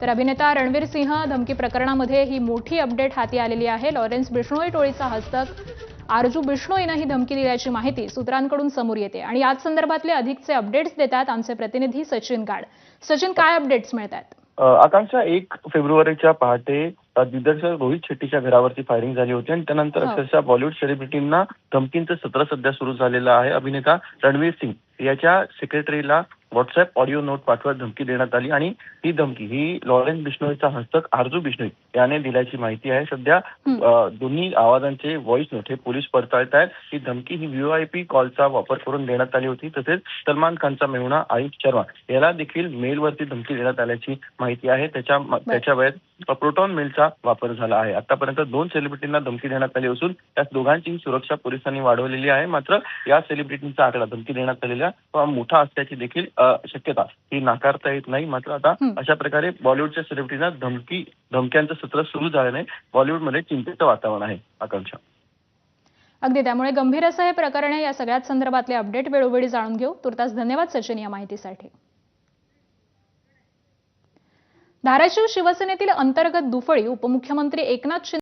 तर अभिनेता रणवीर सिंह धमकी प्रकरणामध्ये ही मोठी अपडेट हाती आलेली आहे। लॉरेन्स बिश्नोई टोळीचा हस्तक आरजू बिश्नोईनं ही धमकी दिल्याची माहिती सूत्रांकडून समोर येते आणि याच संदर्भातले अधिकचे अपडेट्स देतात आमचे प्रतिनिधी सचिन गाड। सचिन, काय अपडेट्स मिळतात? आकांक्षा 1 फेब्रुवारीच्या पहाटे दिग्दर्शक रोहित शेट्टीच्या घरावरती फायरिंग झाली होती आणि त्यानंतर अक्षरशः बॉलिवूड सेलिब्रिटींना धमकींचं सत्र सध्या सुरू झालेलं आहे। अभिनेता रणवीर सिंग याच्या सेक्रेटरीला व्हॉट्सअप ऑडिओ नोट पाठवत धमकी देण्यात आली आणि ही धमकी ही लॉरेन्स बिश्नोईचा हस्तक आरजू बिश्नोई याने दिल्याची माहिती आहे। सध्या दोन्ही आवाजांचे व्हॉइस नोट हे पोलीस पडताळत आहेत। ही धमकी ही व्हीओआयपी कॉलचा वापर करून देण्यात आली होती। तसेच सलमान खानचा मेहुणा आयुष शर्मा याला देखील मेलवरती धमकी देण्यात आल्याची माहिती आहे। त्याच्या वेळेत प्रोटॉन मेलचा वापर झाला आहे। आतापर्यंत 2 सेलिब्रिटींना धमकी देण्यात आली असून त्या दोघांची सुरक्षा पोलिसांनी वाढवलेली आहे। मात्र या सेलिब्रिटींचा आकडा धमकी देण्यात आलेला मोठा असल्याची देखील शक्यता ही नाकारता येत नाही। मात्र आता अशा प्रकारे बॉलिवूडच्या सेलिब्रिटींना धमक्यांचं सत्र सुरू झाल्याने बॉलिवूडमध्ये चिंतेचं वातावरण आहे। आकांक्षा, अगदी त्यामुळे गंभीर असं हे प्रकरण आहे। या सगळ्याच संदर्भातले अपडेट वेळोवेळी जाणून घेऊ। तुर्तास धन्यवाद सचिन या माहितीसाठी। धाराशिव शिवसेनेतील अंतर्गत दुफळी उपमुख्यमंत्री एकनाथ शिंदे